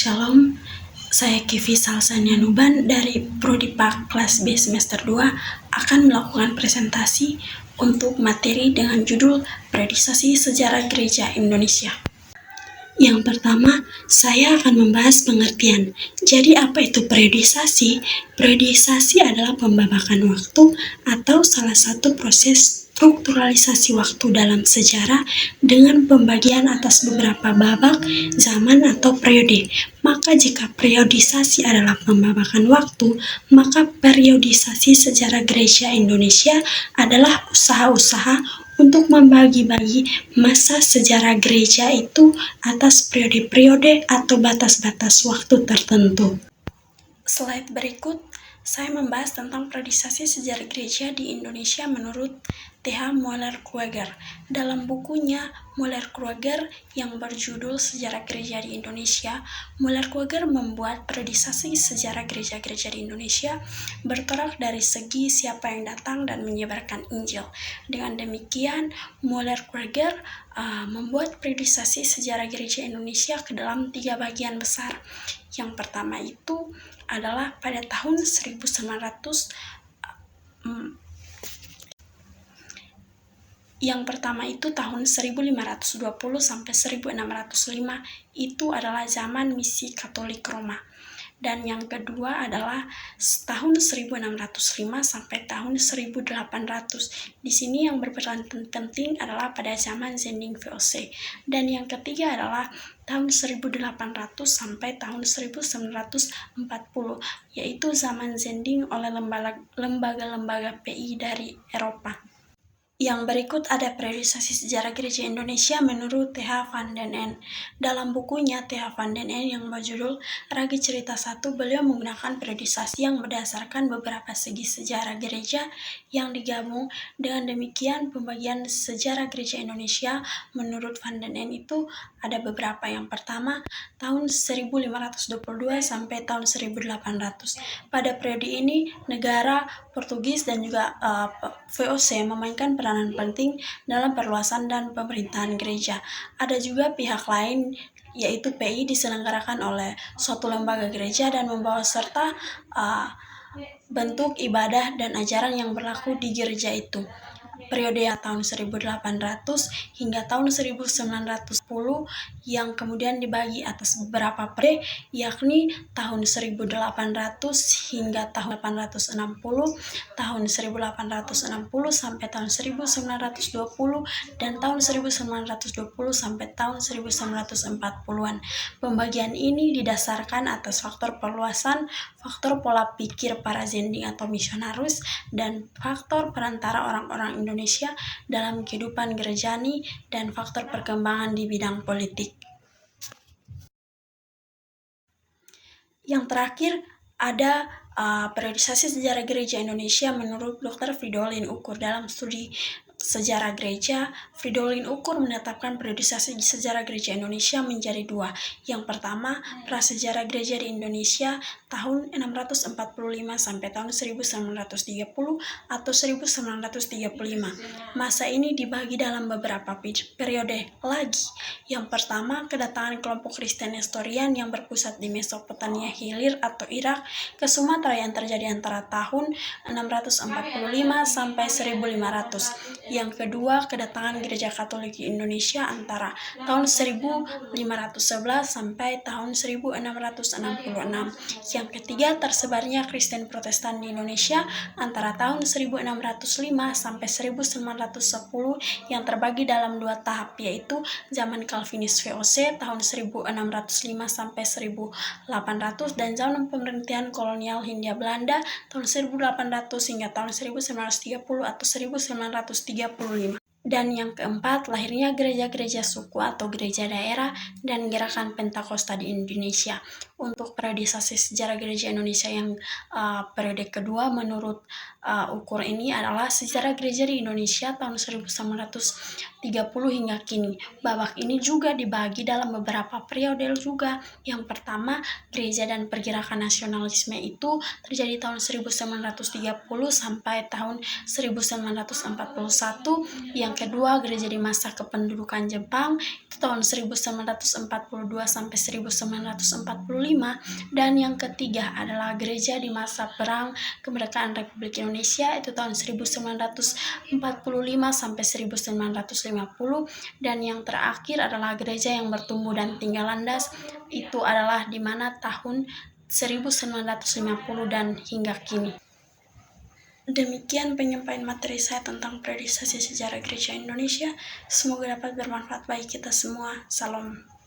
Shalom, saya Kivi Salsania Nuban dari Prodi Pak kelas B semester 2 akan melakukan presentasi untuk materi dengan judul Periodisasi Sejarah Gereja Indonesia. Yang pertama, saya akan membahas pengertian. Jadi apa itu periodisasi? Periodisasi adalah pembabakan waktu atau salah satu proses strukturalisasi waktu dalam sejarah dengan pembagian atas beberapa babak, zaman atau periode. Maka jika periodisasi adalah pembabakan waktu, maka periodisasi sejarah gereja Indonesia adalah usaha-usaha untuk membagi-bagi masa sejarah gereja itu atas periode-periode atau batas-batas waktu tertentu. Slide berikut, saya membahas tentang periodisasi sejarah gereja di Indonesia menurut T.H. Moeller-Krueger. Dalam bukunya Moeller-Krueger yang berjudul Sejarah Gereja di Indonesia, Moeller-Krueger membuat periodisasi sejarah gereja-gereja di Indonesia bertolak dari segi siapa yang datang dan menyebarkan Injil. Dengan demikian, Moeller-Krueger membuat periodisasi sejarah gereja Indonesia ke dalam 3 bagian besar. Yang pertama itu adalah pada tahun 1900 Yang pertama itu tahun 1520 sampai 1605 itu adalah zaman misi Katolik Roma. Dan yang kedua adalah tahun 1605 sampai tahun 1800. Di sini yang berperan penting adalah pada zaman Zending VOC. Dan yang ketiga adalah tahun 1800 sampai tahun 1940, yaitu zaman Zending oleh lembaga-lembaga PI dari Eropa. Yang berikut ada periodisasi sejarah gereja Indonesia menurut T.H. van den Ende. Dalam bukunya T.H. van den Ende yang berjudul Ragi Cerita 1, beliau menggunakan periodisasi yang berdasarkan beberapa segi sejarah gereja yang digabung. Dengan demikian, pembagian sejarah gereja Indonesia menurut van den Ende itu ada beberapa. Yang pertama, tahun 1522 sampai tahun 1800. Pada periode ini, negara Portugis dan juga VOC memainkan peranan penting dalam perluasan dan pemerintahan gereja. Ada juga pihak lain, yaitu PI, diselenggarakan oleh suatu lembaga gereja dan membawa serta bentuk ibadah dan ajaran yang berlaku di gereja itu. Periode tahun 1800 hingga tahun 1910 yang kemudian dibagi atas beberapa periode, yakni tahun 1800 hingga tahun 860, tahun 1860 sampai tahun 1920, dan tahun 1920 sampai tahun 1940-an. Pembagian ini didasarkan atas faktor perluasan, faktor pola pikir para Zending atau misionaris, dan faktor perantara orang-orang Indonesia dalam kehidupan gerejani, dan faktor perkembangan di bidang politik. Yang terakhir ada periodisasi sejarah gereja Indonesia menurut Dr. Fridolin Ukur. Dalam studi sejarah gereja, Fridolin Ukur menetapkan periodisasi sejarah gereja Indonesia menjadi 2. Yang pertama, prasejarah gereja di Indonesia tahun 645 sampai tahun 1930 atau 1935. Masa ini dibagi dalam beberapa periode lagi. Yang pertama, kedatangan kelompok Kristen Nestorian yang berpusat di Mesopotamia Hilir atau Irak ke Sumatera yang terjadi antara tahun 645 sampai 1500. Yang kedua, kedatangan Gereja Katolik di Indonesia antara tahun 1511 sampai tahun 1666. Yang ketiga, tersebarnya Kristen Protestan di Indonesia antara tahun 1605 sampai 1910 yang terbagi dalam 2 tahap, yaitu zaman Calvinis VOC tahun 1605 sampai 1800 dan zaman pemerintahan kolonial Hindia Belanda tahun 1800 hingga tahun 1930 atau 1935. Dan yang keempat, lahirnya gereja-gereja suku atau gereja daerah dan gerakan Pentakosta di Indonesia. Untuk periodisasi sejarah gereja Indonesia yang periode kedua menurut ukur ini adalah sejarah gereja di Indonesia tahun 1930 hingga kini. Babak ini juga dibagi dalam beberapa periode juga. Yang pertama, gereja dan pergerakan nasionalisme itu terjadi tahun 1930 sampai tahun 1941. Yang kedua, gereja di masa kependudukan Jepang itu tahun 1942 sampai 1945. Dan yang ketiga adalah gereja di masa perang kemerdekaan Republik Indonesia itu tahun 1945 sampai 1950. Dan yang terakhir adalah gereja yang bertumbuh dan tinggal landas, itu adalah di mana tahun 1950 dan hingga kini. Demikian penyampaian materi saya tentang periodisasi sejarah gereja Indonesia. Semoga dapat bermanfaat bagi kita semua. Salam.